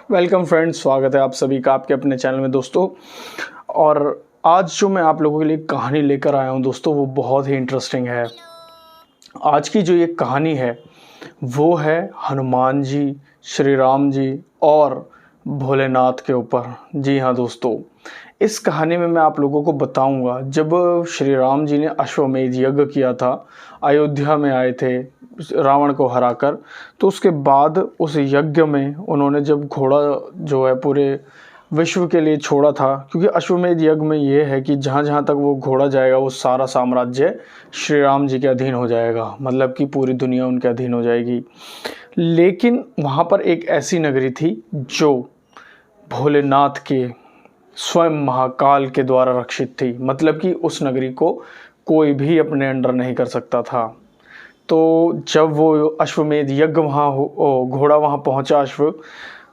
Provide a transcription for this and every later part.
Welcome friends, स्वागत है आप सभी का आपके अपने चैनल में दोस्तों। और आज जो मैं आप लोगों के लिए कहानी लेकर आया हूं दोस्तों, वो बहुत ही इंटरेस्टिंग है। आज की जो ये कहानी है वो है हनुमान जी, श्री राम जी और भोलेनाथ के ऊपर। जी हाँ दोस्तों, इस कहानी में मैं आप लोगों को बताऊंगा जब श्री राम जी ने अश्वमेध यज्ञ किया था, अयोध्या में आए थे रावण को हराकर। तो उसके बाद उस यज्ञ में उन्होंने जब घोड़ा जो है पूरे विश्व के लिए छोड़ा था, क्योंकि अश्वमेध यज्ञ में ये है कि जहाँ जहाँ तक वो घोड़ा जाएगा वो सारा साम्राज्य श्री राम जी के अधीन हो जाएगा, मतलब कि पूरी दुनिया उनके अधीन हो जाएगी। लेकिन वहाँ पर एक ऐसी नगरी थी जो भोलेनाथ के स्वयं महाकाल के द्वारा रक्षित थी, मतलब कि उस नगरी को कोई भी अपने अंडर नहीं कर सकता था। तो जब वो अश्वमेध यज्ञ वहाँ घोड़ा वहाँ पहुँचा अश्व,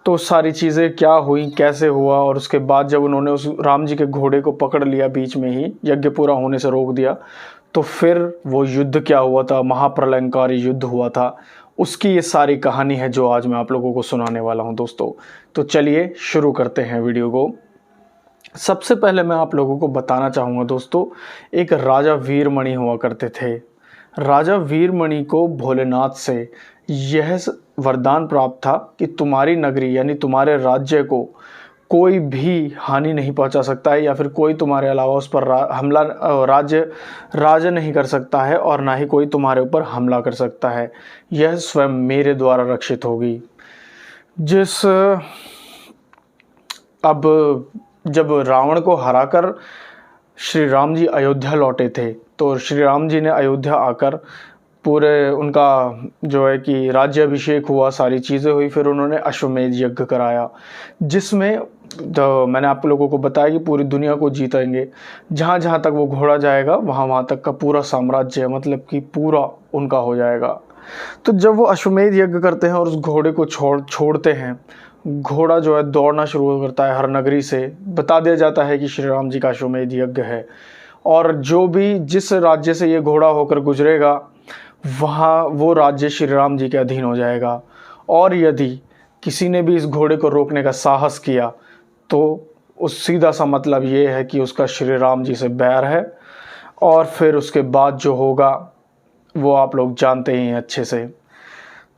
तो सारी चीज़ें क्या हुई, कैसे हुआ, और उसके बाद जब उन्होंने उस राम जी के घोड़े को पकड़ लिया, बीच में ही यज्ञ पूरा होने से रोक दिया, तो फिर वो युद्ध क्या हुआ था, महाप्रलयंकारी युद्ध हुआ था, उसकी ये सारी कहानी है जो आज मैं आप लोगों को सुनाने वाला हूँ दोस्तों। तो चलिए शुरू करते हैं वीडियो को। सबसे पहले मैं आप लोगों को बताना चाहूँगा दोस्तों, एक राजा वीरमणि हुआ करते थे। राजा वीरमणि को भोलेनाथ से यह वरदान प्राप्त था कि तुम्हारी नगरी यानी तुम्हारे राज्य को कोई भी हानि नहीं पहुंचा सकता है, या फिर कोई तुम्हारे अलावा उस पर हमला राज्य नहीं कर सकता है, और ना ही कोई तुम्हारे ऊपर हमला कर सकता है। यह स्वयं मेरे द्वारा रक्षित होगी। अब जब रावण को हराकर श्री राम जी अयोध्या लौटे थे, तो श्री राम जी ने अयोध्या आकर पूरे उनका जो है कि राज्याभिषेक हुआ, सारी चीज़ें हुई, फिर उन्होंने अश्वमेध यज्ञ कराया, जिसमें तो मैंने आप लोगों को बताया कि पूरी दुनिया को जीतेंगे। जहाँ जहाँ तक वो घोड़ा जाएगा वहाँ वहाँ तक का पूरा साम्राज्य, मतलब कि पूरा उनका हो जाएगा। तो जब वो अश्वमेध यज्ञ करते हैं और उस घोड़े को छोड़ते हैं, घोड़ा जो है दौड़ना शुरू करता है हर नगरी से। बता दिया जाता है कि श्री राम जी का अश्वमेध यज्ञ है, और जो भी जिस राज्य से ये घोड़ा होकर गुजरेगा वहाँ वो राज्य श्री राम जी के अधीन हो जाएगा। और यदि किसी ने भी इस घोड़े को रोकने का साहस किया तो उस सीधा सा मतलब ये है कि उसका श्री राम जी से बैर है, और फिर उसके बाद जो होगा वो आप लोग जानते ही हैं अच्छे से।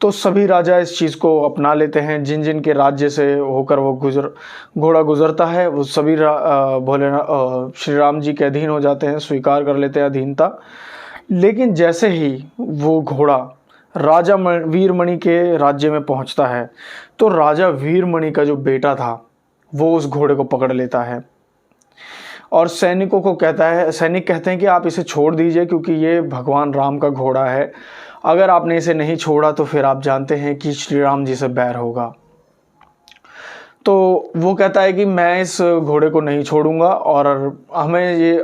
तो सभी राजा इस चीज़ को अपना लेते हैं, जिन जिन के राज्य से होकर वो घोड़ा गुजरता है वो सभी भोलेनाथ श्री राम जी के अधीन हो जाते हैं, स्वीकार कर लेते हैं अधीनता। लेकिन जैसे ही वो घोड़ा राजा वीरमणि के राज्य में पहुंचता है, तो राजा वीरमणि का जो बेटा था वो उस घोड़े को पकड़ लेता है और सैनिकों को कहता है, सैनिक कहते हैं कि आप इसे छोड़ दीजिए क्योंकि ये भगवान राम का घोड़ा है, अगर आपने इसे नहीं छोड़ा तो फिर आप जानते हैं कि श्री राम जी से बैर होगा। तो वो कहता है कि मैं इस घोड़े को नहीं छोड़ूंगा, और हमें ये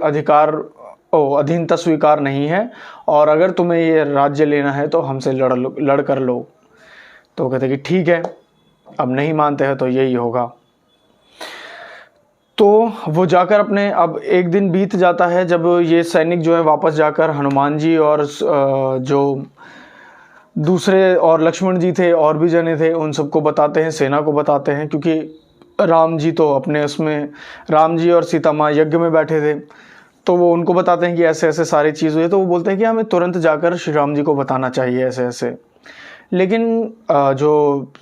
अधीनता स्वीकार नहीं है, और अगर तुम्हें ये राज्य लेना है तो हमसे लड़ कर लो। तो वो कहते हैं कि ठीक है, अब नहीं मानते हैं तो यही होगा। तो वो जाकर अब एक दिन बीत जाता है, जब ये सैनिक जो है वापस जाकर हनुमान जी और जो दूसरे और लक्ष्मण जी थे और भी जने थे उन सबको बताते हैं, सेना को बताते हैं, क्योंकि राम जी तो अपने उसमें राम जी और सीता माँ यज्ञ में बैठे थे। तो वो उनको बताते हैं कि ऐसे ऐसे सारी चीज़ हुई है। तो वो बोलते हैं कि हमें तुरंत जाकर श्री राम जी को बताना चाहिए ऐसे ऐसे। लेकिन जो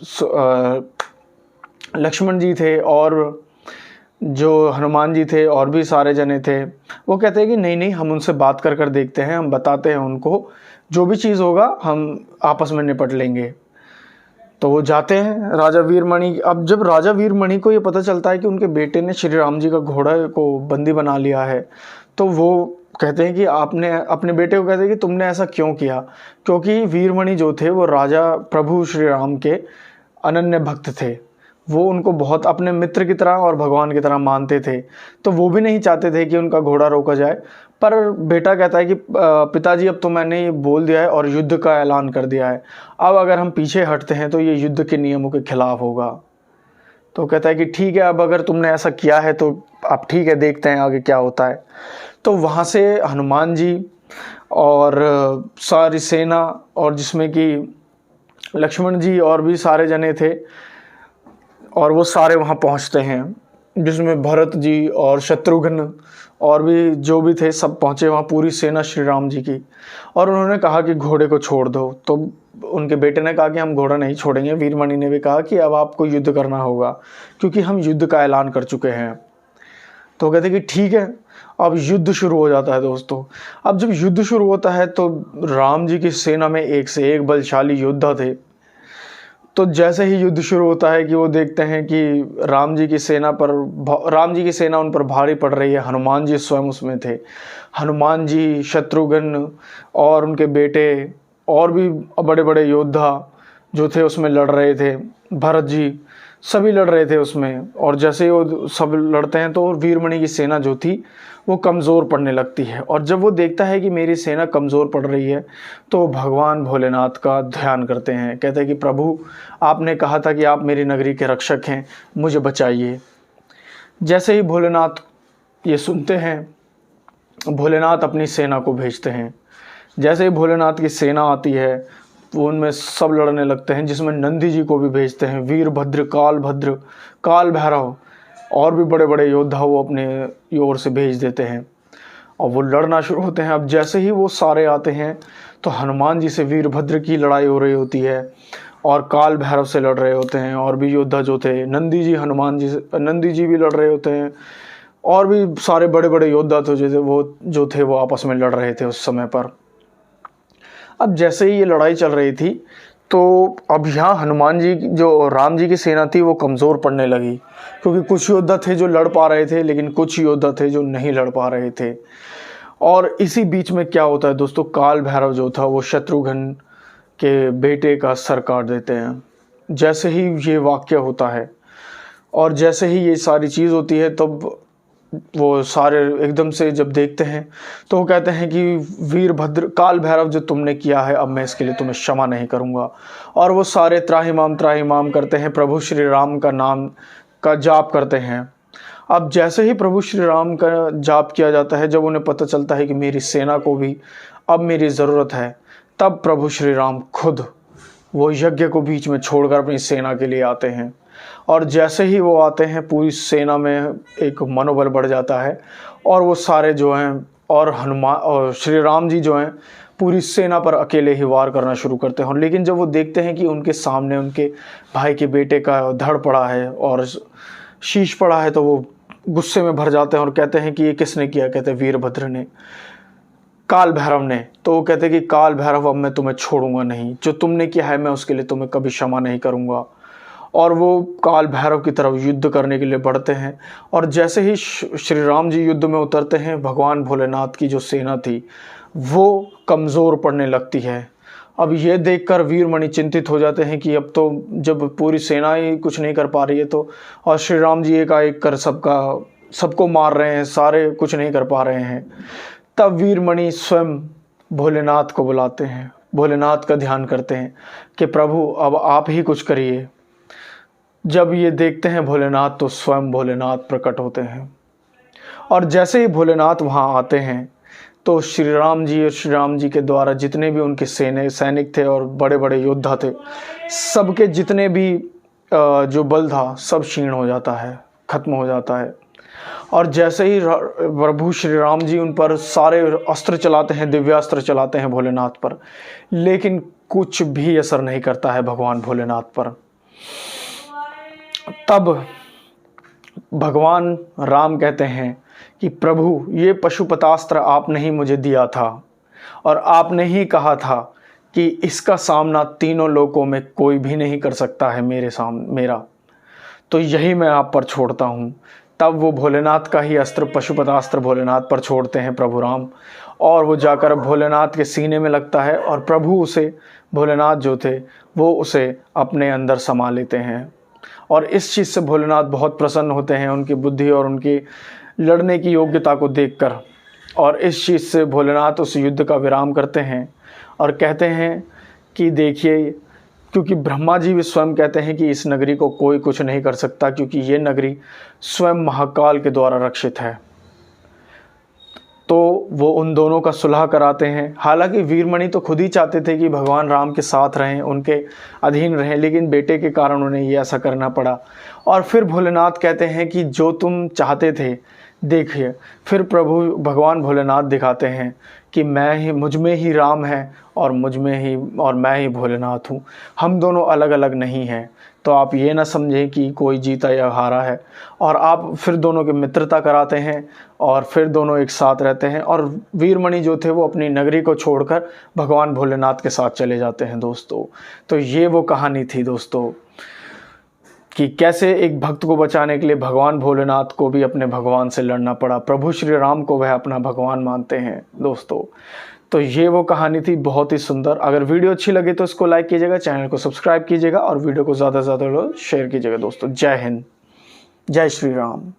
लक्ष्मण जी थे और जो हनुमान जी थे और भी सारे जने थे, वो कहते हैं कि नहीं नहीं, हम उनसे बात कर देखते हैं, हम बताते हैं उनको, जो भी चीज़ होगा हम आपस में निपट लेंगे। तो वो जाते हैं राजा वीरमणि। अब जब राजा वीरमणि को ये पता चलता है कि उनके बेटे ने श्री राम जी का घोड़ा को बंदी बना लिया है, तो वो कहते हैं कि आपने अपने बेटे को कहते हैं कि तुमने ऐसा क्यों किया, क्योंकि वीरमणि जो थे वो राजा प्रभु श्री राम के अनन्य भक्त थे, वो उनको बहुत अपने मित्र की तरह और भगवान की तरह मानते थे। तो वो भी नहीं चाहते थे कि उनका घोड़ा रोका जाए। पर बेटा कहता है कि पिताजी अब तो मैंने ये बोल दिया है और युद्ध का ऐलान कर दिया है, अब अगर हम पीछे हटते हैं तो ये युद्ध के नियमों के खिलाफ होगा। तो कहता है कि ठीक है, अब अगर तुमने ऐसा किया है तो अब ठीक है, देखते हैं आगे क्या होता है। तो वहाँ से हनुमान जी और सारी सेना, और जिसमें कि लक्ष्मण जी और भी सारे जने थे, और वो सारे वहाँ पहुँचते हैं, जिसमें भरत जी और शत्रुघ्न और भी जो भी थे सब पहुँचे वहाँ, पूरी सेना श्री राम जी की। और उन्होंने कहा कि घोड़े को छोड़ दो। तो उनके बेटे ने कहा कि हम घोड़ा नहीं छोड़ेंगे। वीरमणि ने भी कहा कि अब आपको युद्ध करना होगा, क्योंकि हम युद्ध का ऐलान कर चुके हैं। तो कहते कि ठीक है। अब युद्ध शुरू हो जाता है दोस्तों। अब जब युद्ध शुरू होता है तो राम जी की सेना में एक से एक बलशाली योद्धा थे। तो जैसे ही युद्ध शुरू होता है कि वो देखते हैं कि राम जी की सेना उन पर भारी पड़ रही है। हनुमान जी स्वयं उसमें थे। हनुमान जी, शत्रुघ्न और उनके बेटे और भी बड़े बड़े योद्धा जो थे उसमें लड़ रहे थे। भरत जी सभी लड़ रहे थे उसमें। और जैसे ही वो सब लड़ते हैं तो वीरमणि की सेना जो थी वो कमज़ोर पड़ने लगती है। और जब वो देखता है कि मेरी सेना कमज़ोर पड़ रही है तो भगवान भोलेनाथ का ध्यान करते हैं। कहते हैं कि प्रभु, आपने कहा था कि आप मेरी नगरी के रक्षक हैं, मुझे बचाइए। जैसे ही भोलेनाथ ये सुनते हैं, भोलेनाथ अपनी सेना को भेजते हैं। जैसे ही भोलेनाथ की सेना आती है वो उनमें सब लड़ने लगते हैं, जिसमें नंदी जी को भी भेजते हैं। वीरभद्र, काल भैरव और भी बड़े बड़े योद्धा वो अपने ओर से भेज देते हैं और वो लड़ना शुरू होते हैं। अब जैसे ही वो सारे आते हैं तो हनुमान जी से वीरभद्र की लड़ाई हो रही होती है और काल भैरव से लड़ रहे होते हैं। और भी योद्धा जो थे, नंदी जी भी लड़ रहे होते हैं। और भी सारे बड़े बड़े योद्धा थे जो थे वो आपस में लड़ रहे थे उस समय पर। अब जैसे ही ये लड़ाई चल रही थी तो अब यहाँ हनुमान जी जो राम जी की सेना थी वो कमज़ोर पड़ने लगी, क्योंकि कुछ योद्धा थे जो लड़ पा रहे थे लेकिन कुछ योद्धा थे जो नहीं लड़ पा रहे थे। और इसी बीच में क्या होता है दोस्तों, काल भैरव जो था वो शत्रुघ्न के बेटे का सर काट देते हैं। जैसे ही ये वाक्य होता है और जैसे ही ये सारी चीज़ होती है तब वो सारे एकदम से जब देखते हैं तो वो कहते हैं कि वीरभद्र, काल भैरव, जो तुमने किया है अब मैं इसके लिए तुम्हें क्षमा नहीं करूँगा। और वो सारे त्राहिमाम करते हैं, प्रभु श्री राम का नाम का जाप करते हैं। अब जैसे ही प्रभु श्री राम का जाप किया जाता है, जब उन्हें पता चलता है कि मेरी सेना को भी अब मेरी ज़रूरत है, तब प्रभु श्री राम खुद वो यज्ञ को बीच में छोड़कर अपनी सेना के लिए आते हैं। और जैसे ही वो आते हैं पूरी सेना में एक मनोबल बढ़ जाता है और वो सारे जो हैं और हनुमान और श्री राम जी जो हैं पूरी सेना पर अकेले ही वार करना शुरू करते हैं। लेकिन जब वो देखते हैं कि उनके सामने उनके भाई के बेटे का धड़ पड़ा है और शीश पड़ा है तो वो गुस्से में भर जाते हैं और कहते हैं कि ये किसने किया। कहते हैं वीरभद्र ने, काल भैरव ने। तो वो कहते हैं कि काल भैरव, अब मैं तुम्हें छोड़ूंगा नहीं, जो तुमने किया है मैं उसके लिए तुम्हें कभी क्षमा नहीं करूंगा। और वो काल भैरव की तरफ युद्ध करने के लिए बढ़ते हैं। और जैसे ही श्री राम जी युद्ध में उतरते हैं, भगवान भोलेनाथ की जो सेना थी वो कमज़ोर पड़ने लगती है। अब ये देखकर वीरमणि चिंतित हो जाते हैं कि अब तो जब पूरी सेना ही कुछ नहीं कर पा रही है तो, और श्री राम जी एकाएक कर सबको मार रहे हैं, सारे कुछ नहीं कर पा रहे हैं। तब वीरमणि स्वयं भोलेनाथ को बुलाते हैं, भोलेनाथ का ध्यान करते हैं कि प्रभु अब आप ही कुछ करिए। जब ये देखते हैं भोलेनाथ तो स्वयं भोलेनाथ प्रकट होते हैं। और जैसे ही भोलेनाथ वहाँ आते हैं तो श्री राम जी के द्वारा जितने भी उनके सैनिक थे और बड़े बड़े योद्धा थे, सबके जितने भी जो बल था सब क्षीण हो जाता है, खत्म हो जाता है। और जैसे ही प्रभु श्री राम जी उन पर सारे अस्त्र चलाते हैं, दिव्यास्त्र चलाते हैं भोलेनाथ पर, लेकिन कुछ भी असर नहीं करता है भगवान भोलेनाथ पर। तब भगवान राम कहते हैं कि प्रभु, ये पशुपतास्त्र आपने ही मुझे दिया था और आपने ही कहा था कि इसका सामना तीनों लोकों में कोई भी नहीं कर सकता है मेरा, तो यही मैं आप पर छोड़ता हूँ। तब वो भोलेनाथ का ही अस्त्र, पशुपतास्त्र, भोलेनाथ पर छोड़ते हैं प्रभु राम, और वो जाकर भोलेनाथ के सीने में लगता है और प्रभु उसे, भोलेनाथ जो थे वो उसे अपने अंदर समा लेते हैं। और इस चीज़ से भोलेनाथ बहुत प्रसन्न होते हैं, उनकी बुद्धि और उनकी लड़ने की योग्यता को देखकर। और इस चीज़ से भोलेनाथ उस युद्ध का विराम करते हैं और कहते हैं कि देखिए, क्योंकि ब्रह्मा जी भी स्वयं कहते हैं कि इस नगरी को कोई कुछ नहीं कर सकता, क्योंकि ये नगरी स्वयं महाकाल के द्वारा रक्षित है। तो वो उन दोनों का सुलह कराते हैं। हालांकि वीरमणि तो खुद ही चाहते थे कि भगवान राम के साथ रहें, उनके अधीन रहें, लेकिन बेटे के कारण उन्हें ये ऐसा करना पड़ा। और फिर भोलेनाथ कहते हैं कि जो तुम चाहते थे देखिए, फिर प्रभु भगवान भोलेनाथ दिखाते हैं कि मुझ में ही राम है और मैं ही भोलेनाथ हूँ। हम दोनों अलग अलग नहीं हैं। तो आप ये ना समझें कि कोई जीता या हारा है। और आप फिर दोनों की मित्रता कराते हैं और फिर दोनों एक साथ रहते हैं। और वीरमणि जो थे वो अपनी नगरी को छोड़कर भगवान भोलेनाथ के साथ चले जाते हैं दोस्तों। तो ये वो कहानी थी दोस्तों कि कैसे एक भक्त को बचाने के लिए भगवान भोलेनाथ को भी अपने भगवान से लड़ना पड़ा। प्रभु श्री राम को वह अपना भगवान मानते हैं दोस्तों। तो ये वो कहानी थी, बहुत ही सुंदर। अगर वीडियो अच्छी लगे तो इसको लाइक कीजिएगा, चैनल को सब्सक्राइब कीजिएगा और वीडियो को ज़्यादा से ज़्यादा शेयर कीजिएगा दोस्तों। जय हिंद, जय श्री राम।